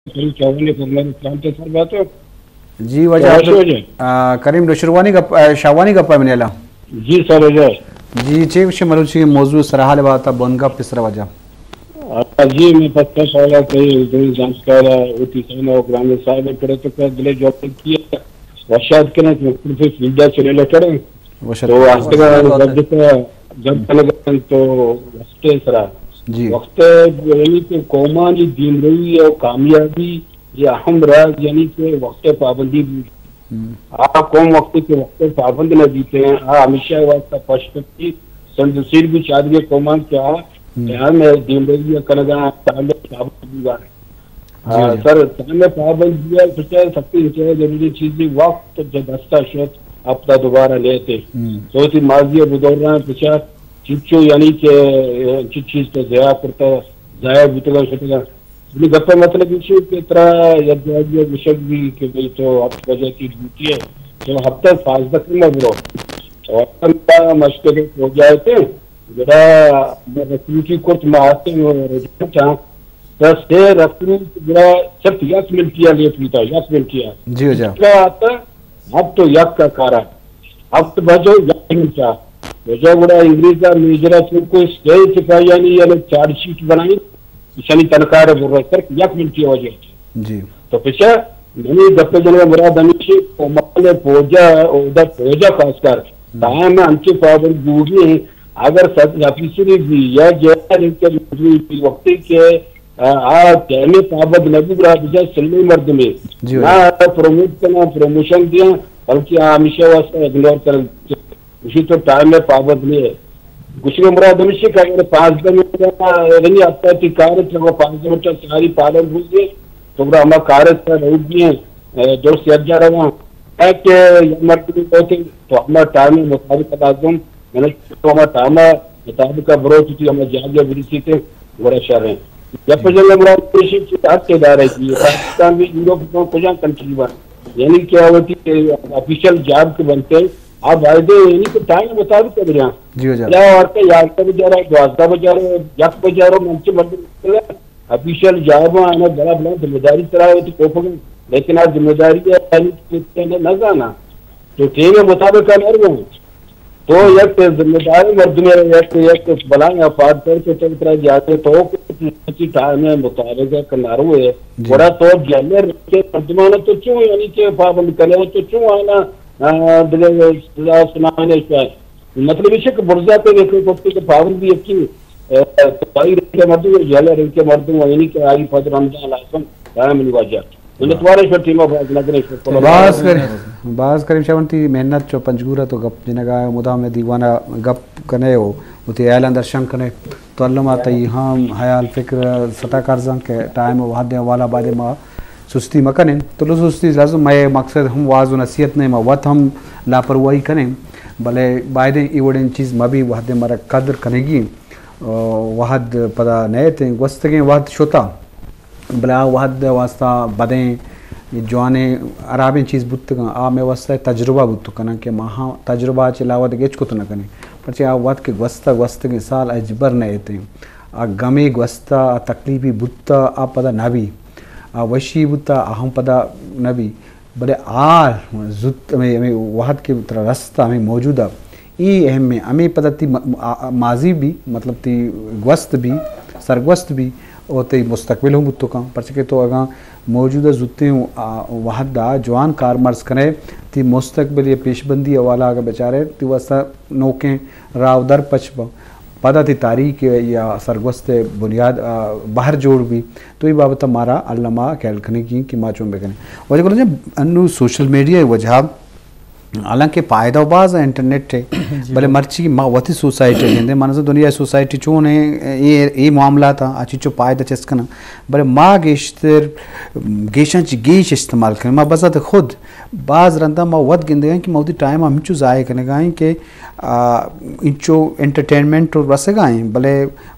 चौवने फरमाने प्रांत सर बात हो जी वजह करीम डोशरवानी का शावानी का पमनेला जी सर वजह जी चे विषय मरुची मौजूद सरहाल बात बनगा पिसरा वजह जी मैं पत्ता साला कई दो जानकार उती सना ग्राम साहब करे तो कर दिले जॉब किया वशाद के ना फिर फील्ड चले लेकर तो आज तक जब तक तो वस्ते सरा वक्त यानी कि कौमानी दीनदगी और कामयाबी ये अहम राज यानी कि वक्त पाबंदी आ कौम वक्त के वक्त पाबंद न जीते हैं आ हमेशा वास्ता पशुपति संदसीर भी चादगे कौमान क्या यहाँ में दीनदगी करगा ताले पाबंदी है सर ताले पाबंदी है फिर सबसे जरूरी चीज वक्त जब दस्ता शोध अपना दोबारा लेते सोती माजी बुदौरा पिछा चिच्चो यानी कि चीज तो जया करता जाया बुतगा शतगा अपनी गप्पे मतलब विषय की तरह यज्ञ विषय भी कि भाई तो अब वजह की ड्यूटी है तो हफ्ता 5 तक में ब्रो और का मशके हो जाए थे जरा रक्रूटी कोर्ट में आते हैं चाह बस से रक्रूट जरा सिर्फ 1 मिनट किया ले पीता 1 मिनट किया जी हो क्या आता अब तो यक का कारण अब तो बजो 1 मिनट चाह वजह गुड़ा इंग्लिश का मेजरा को स्टे सिखाई यानी चार्जशीट बनाई शनि तनकार बोल रहे सर 1 मिनट की वजह जी तो पीछे मैंने गप्पे जन मुराद अमीशी कोमले पोजा उधर पोजा खासकर टाइम में अंचे पावर दूरी अगर सद ऑफिसरी भी या जैसे के वक्त के आ कहने पाबंद नबी बरा बिजा सल्ले मर्द में ना प्रमोट करना प्रमोशन दिया बल्कि हमेशा वास्ते इग्नोर कर उसी तो टाइम में पाबंद नहीं है कुछ में मुराद हमेशा का 5 दिन रही आता थी कार्य तो 5 मिनट सारी पालन भूल गए तो बड़ा हमारा कार्य रोक दिए जो से जा रहा है कि मर्द भी होते तो हमारा टाइम में मुताबिक आजम मैंने तो हमारा टाइम मुताबिक का बरो थी हमारे जागे विदेशी थे बड़ा शहर है जब जगह मुराद ठेकेदार है पाकिस्तान भी यूरोप में कुछ कंट्री बन यानी क्या होती ऑफिशियल जॉब के बनते आप वायदे यानी कि टाइम मुताबिक कर रहे हैं क्या और के यार का बजा रहा द्वारका बजा रहे जब बजा रहा मंच मर्द ऑफिशियल जॉब में आना बड़ा बड़ा जिम्मेदारी तरह होती कोप लेकिन आज जिम्मेदारी है न जाना तो ठीक है मुताबिक कर रहे तो एक जिम्मेदारी मर्द में एक बलाएं अफाद करके तरह जाते तो टाइम में मुताबिक करना है बड़ा तो जैले के मर्दमाना तो क्यों यानी कि पाबंद करे तो क्यों आना सुनाने मतलब इसे बुर्जा पे के पावन भी अच्छी के मर्दू जल के मर्दू यानी कि आई फज रमजान आसम कायम निवाजा बास करीम शवंती मेहनत चो पंजगूरा तो गप जिनगा मुदा में दीवाना गप कने हो उते आयला दर्शन कने तो अल्लाह तई हम हयाल फिक्र सता करजन के टाइम वादे वाला बादे मा सुस्ती मकने तो सुस्ती लाजम मैं मकसद हम वाज नसीहत ने वत हम लापरवाही करें भले बायदे इवड़न चीज़ मबी वहदे मरा कदर कनेगी वहद पदा नए थे वस्तगे वहद शोता भला वहद वास्ता बदें जवाने अराबें चीज़ बुत आ में वास्ता तजुर्बा बुत कना के महा तजुर्बा चलावत गेच को तो न कने पर आ वत के वस्त के साल अजबर नए थे आ गमे वस्ता तकलीफी बुत आ पदा नबी आ वशी बुता अहम पदा नबी बड़े आ जुत में वहद के तरह रास्ता में मौजूदा ई अहम में हमें पता थी माजी भी मतलब थी वस्त भी सरगवस्त भी और ती मुस्तकबिल हूँ बुत्तो का पर के तो अगर मौजूदा जुते वहदा जवान कार मर्ज करें ती मुस्तकबिल ये पेशबंदी वाला अगर बेचारे ती वस्ता नौकें राव दर पचपा पता थी तारीख या सरगस्त बुनियाद बाहर जोड़ भी तो ये बाबत हमारा अल्लामा ख्याल करने की कि माँ चुंबे करें वजह करो जब अनु सोशल मीडिया वजह हालांकि फ़ायदा बाज है इंटरनेट है भले मर्ची माँ वती सोसाइटी लेंदे माना से दुनिया सोसाइटी चो ने ये मामला था अच्छी चो फ़ायदा चस्कना भले माँ गेशतर गेशन ची गेश इस्तेमाल करें माँ बस खुद बाज रंदा माँ वत गिंदे कि मोदी टाइम हम चो ज़ाय करने गाएं कि इंचो एंटरटेनमेंट और बस गाएं भले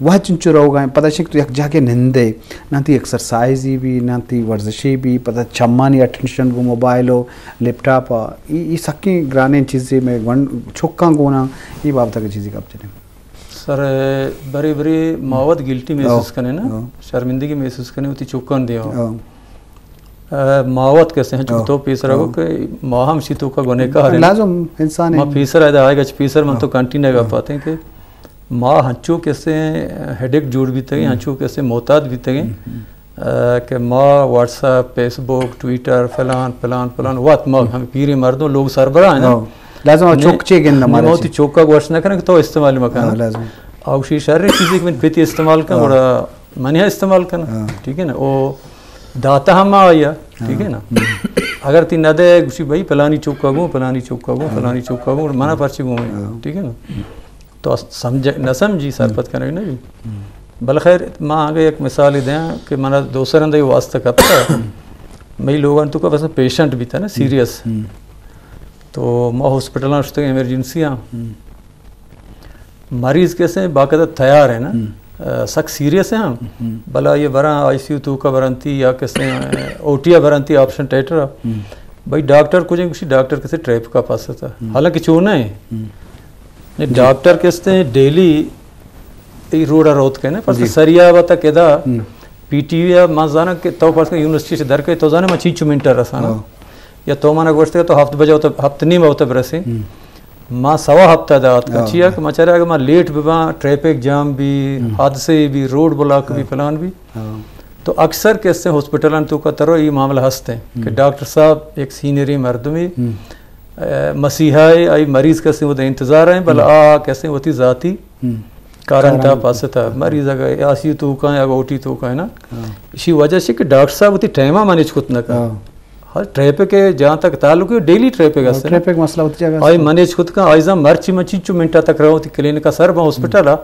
वह चिंचो रहो गाएं पता चल तो एक जाके निंदे ना थी एक्सरसाइज ही भी ना थी वर्जिशी भी पता छम्मा नहीं अटेंशन को मोबाइल हो लैपटॉप ये सकी ग्राने चीज़ें में वन छोक्का गोना ये बाबत की चीज़ें कब चले सर बड़ी बड़ी मावत गिल्टी महसूस करने ना शर्मिंदगी महसूस करने होती चौकन दिया मावत कैसे हैं जो तो पीसर हो के माहम शीतों का गुने का है लाजम इंसान है माँ पीसर आएगा पीसर मन तो कंटिन्यू कर पाते हैं कि माँ हंचो कैसे हेडेक जोड़ भी तगे हंचो कैसे मोहताज भी तगे कि माँ व्हाट्सएप फेसबुक ट्विटर फलान फलान फलान वात माँ हम पीरे मर्दों लोग सरबरा है ना लाजम चौकचे के अंदर बहुत ही चौका वर्ष ना करें तो इस्तेमाल मकान लाजम और उसी शारीरिक चीज़ें में बेती इस्तेमाल का बड़ा मनिया इस्तेमाल करना ठीक है ना वो दाता हम आया ठीक है ना अगर ती न दे उसी भाई फलानी चौका गो फलानी चौका गो फलानी चौका गो मना पर्ची गो ठीक है ना तो समझ न समझी सरपत करें ना भी बल खैर माँ आगे एक मिसाल ही दें कि मना दूसरे अंदर वास्ता करता मई लोगों तो का वैसे पेशेंट भी था ना सीरियस तो माँ हॉस्पिटल में उसके इमरजेंसियाँ मरीज कैसे बाकायदा तैयार है ना सख्त सीरियस है हम भला ये बरा आईसीयू तो का बरंती या कैसे ओटिया बरंती ऑप्शन टेटर भाई डॉक्टर कुछ डॉक्टर कैसे ट्रैप का पास था हालांकि चोना है डॉक्टर कैसे डेली रोड़ा रोत के ना पर सरिया बता केदा पीटी या माजाना के तो पर यूनिवर्सिटी से दर के तो जाने मची चुमिंटर रसाना या तो माना गोश्त तो हफ्ते बजे होता हफ्ते नहीं में होता बरसे माँ सवा हफ्ता दात कचिया कि मचारा अगर माँ लेट भी वहाँ ट्रैफिक जाम भी हादसे भी रोड ब्लॉक भी फलान भी तो अक्सर कैसे हॉस्पिटल तो का तरह ये मामला हंसते हैं कि डॉक्टर साहब एक सीनियरी मर्द में मसीहा आई मरीज कैसे वो इंतजार है भला आ कैसे होती जाती कारण था पास था मरीज अगर आसी तो का है अगर ओटी तो का है ना इसी वजह से कि डॉक्टर साहब होती टाइमा मैनेज खुद न का हर ट्रैफिक है जहाँ तक ताल्लुक है डेली ट्रैफिक मसला होती जगह आई मैनेज खुद का आइजा मर्ची मची 5 मिनट तक रहो थी क्लिनिक का सर हॉस्पिटल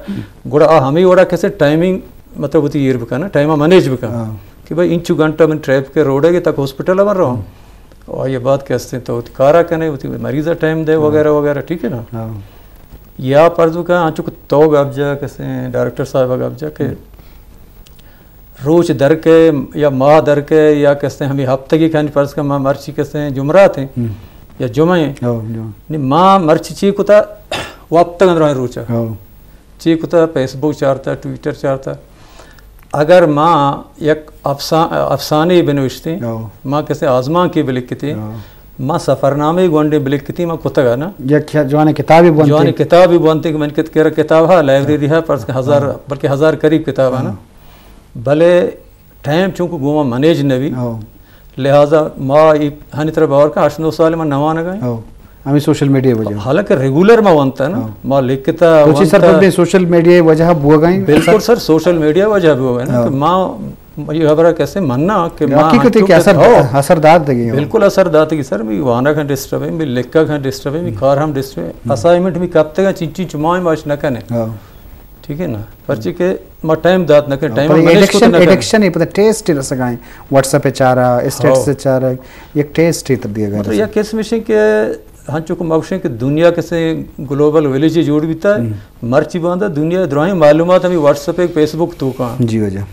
गुड़ा हमें ओड़ा कैसे टाइमिंग मतलब होती ये का ना टाइम मैनेज भी का कि भाई इंचु घंटा में ट्रैफिक के रोड है तक हॉस्पिटल बन रहा हूँ और ये बात कैसे तो कारा कहने होती मरीजा टाइम दे वगैरह वगैरह ठीक है ना या पर का आंचुक तो गब्जा कैसे डायरेक्टर साहब गब्जा के रोज दर के या माह दर के या कैसे हमें हफ्ते की खानी पर्स का माँ मर्ची कैसे जुमरा थे या जुमे नहीं माँ मर्ची चीक होता वो अब तक अंदर रोचा चीक होता फेसबुक चारता ट्विटर चारता अगर माँ एक अफसाने बनविश्ती माँ कैसे आजमा की बिलिखती माँ सफ़रनामे गोंडे बिलिखती माँ कुत्ता ना जवानी किताब भी बनती कि मैंने कह किताब है लाइब्रेरी है पर 1000 बल्कि 1000 करीब किताब है ना भले टाइम चूंकि गोमा मैनेज न भी लिहाजा माँ हनी तरह बावर का 8-9 साल में नवा न गए हमें सोशल मीडिया वजह हालांकि रेगुलर में बनता है ना माँ लिखता कुछ सर अपने सोशल मीडिया वजह बुआ गई बिल्कुल सर सोशल मीडिया वजह भी हो गए ना कि माँ ये खबर कैसे मानना कि माँ असरदार देगी बिल्कुल असरदार देगी सर मैं वाना का डिस्टर्ब है मैं लिखा का डिस्टर्ब है मैं कार हम डिस्टर्ब असाइनमेंट में कब तक चिंची चुमाए माच न कने ठीक है ना पर्ची के मा टाइम दात न के टाइम एडिक्शन है पता टेस्ट रस गाय व्हाट्सएप पे चारा स्टेटस से चारा एक टेस्ट ही तब दिया गया मतलब या किस मिशन के हाँ चुका मौके कि दुनिया कैसे ग्लोबल विलेज जोड़ भी था मर्ची बांधा दुनिया द्रोही मालूमात हमें व्हाट्सएप पे फेसबुक तो कहाँ जी वजह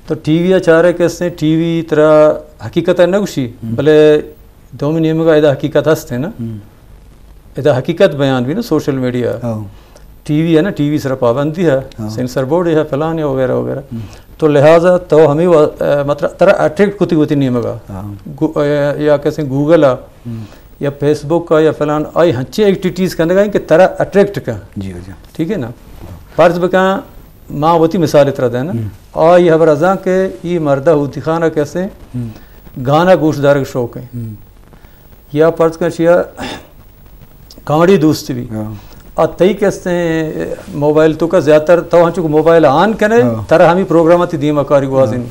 तो टीवी या चारे कैसे टीवी तरह हकीकत है ना कुछ भले 2 महीने का इधर हकीकत हंसते ना इधर हकीकत बयान भी ना सोशल मीडिया टीवी है ना टीवी सिर्फ पाबंदी है सेंसर बोर्ड है फलान वगैरह वगैरह तो लिहाजा तो हमें मतलब तरह अट्रैक्ट कुती कुती नहीं मगा या कैसे गूगल है या फेसबुक का या फलान आई हंची एक्टिविटीज़ करने का कि तरह अट्रैक्ट का जी ठीक है ना फर्ज बका माँ वती मिसाल इतना देना और यह रजा के ये मर्दा होती खाना कैसे गाना गोशदार का शौक है या फर्ज का शिया कॉमेडी दोस्त भी और तई कैसे मोबाइल तो का ज़्यादातर तो हम चुके मोबाइल ऑन करें तरह हमें प्रोग्राम आती दी मकारी वाजिन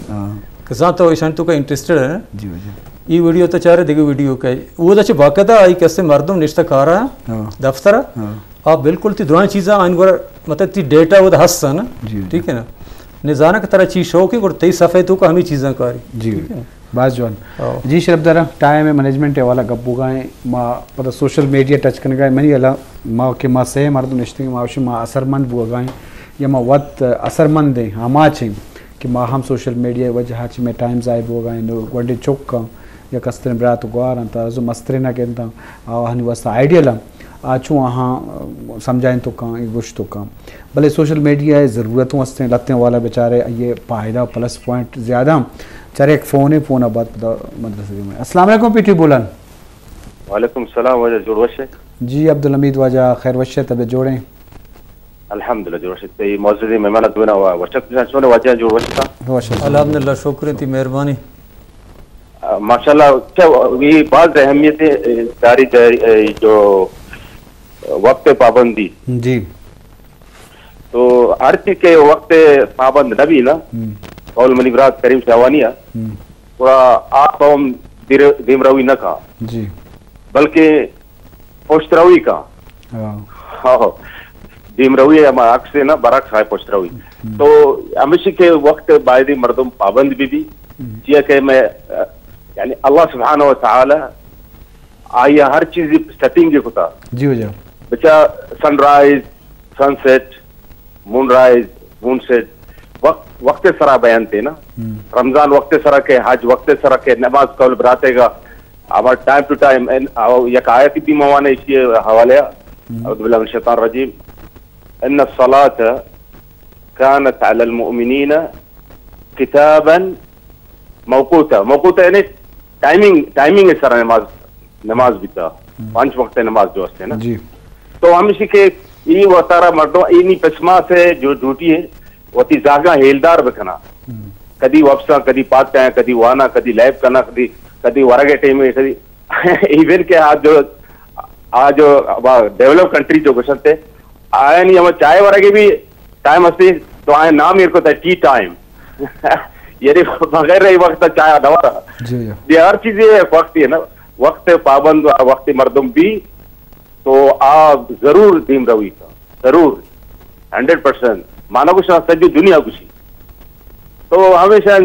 किसान तो ईशान तो का इंटरेस्टेड है जी ये वीडियो तो चारे देखो वीडियो का वो तो बाकायदा आई कैसे मर्दम निश्चित खा रहा दफ्तर आप बिल्कुल ती दोनों चीज़ें मतलब ती डेटा वो हंसता ना ठीक है ना निजाना की तरह चीज़ शौक है और तई सफ़े तो का हमें चीज़ें कारी जी बास जॉन जी शरफ दरा टाइम मैनेजमेंट वाला गप्पू गाए माँ पता सोशल मीडिया टच करने गए मनी अला माँ के माँ से मर्द निश्चित माँ माँ असरमंद बुआ गाए या माँ वत असरमंद है हमा छे कि माँ हम सोशल मीडिया वजह में टाइम ज़ाय बुआ गाए गोडे चौक का या कस्तर ब्रात गुआर अंत जो मस्त्रे ना कहता हनी वास्ता आइडियल आचू हाँ समझाएं तो कहाँ गुश तो कहाँ भले सोशल मीडिया ज़रूरतों वास्ते लत्ते वाला बेचारे ये फ़ायदा प्लस पॉइंट ज़्यादा चल एक फ़ोन आबाद मदरसे में। अस्सलाम वालेकुम पीटी बुलन। वालेकुम सलाम वजह जोड़ वशे। जी अब्दुल हमीद वजह खैर वशे तब जोड़े अल्हम्दुलिल्लाह जोड़ वशे ते मौजूदी मेहमान दुना वशत सोने वजह जोड़ वशे वशे अल्हम्दुलिल्लाह शुक्र थी मेहरबानी माशाल्लाह। क्या ये बात अहमियत जारी जो वक्त पाबंदी जी तो हर चीज के वक्त पाबंद नबी ना कौल मनिबरात करीम शवानिया थोड़ा आप हम दिमरवी न का जी बल्कि पोश्तरवी का हाँ दिमरवी अक्स से ना बरक्स है पोश्तरवी। तो हमेशा के वक्त बायदी मर्दम पाबंद भी जिया के मैं यानी अल्लाह सुब्हानहू व तआला आया हर चीज सेटिंग के होता जी वजह बच्चा सनराइज सनसेट मूनराइज मूनसेट वक्त सरा बयान थे ना रमजान वक्त सरा के हज वक्त सरा के नमाज कौल बराते का हमारा टाइम टू टाइम एक आयत भी मवाने इसके हवाले अऊज़ु बिल्लाहि मिनश शैतानिर रजीम इन्ना सलात कानत अलल मुमिनीना किताबन मौकूता मौकूता यानी टाइमिंग है सरा नमाज भी था 5 वक्त नमाज जो है ना जी। तो हम इसी के ये वतारा मर्दों इन्हीं पश्मा से जो ड्यूटी है वो ती जागा हेलदार बखना कदी वापसा कदी पाते हैं कदी वाना कदी लैब करना कदी वरगे टाइम में कदी इवन के आज डेवलप कंट्री जो क्वेश्चन थे आया नहीं हम चाय वरगे भी टाइम हस्ती तो आए नाम मेरे को था टी टाइम यानी बगैर रही वक्त चाय दवा ये हर चीज वक्त है ना वक्त पाबंद वक्त मर्दम भी तो आप जरूर दीम रवी का जरूर 100% मानो कुछ सजी दुनिया कुछ तो हमेशा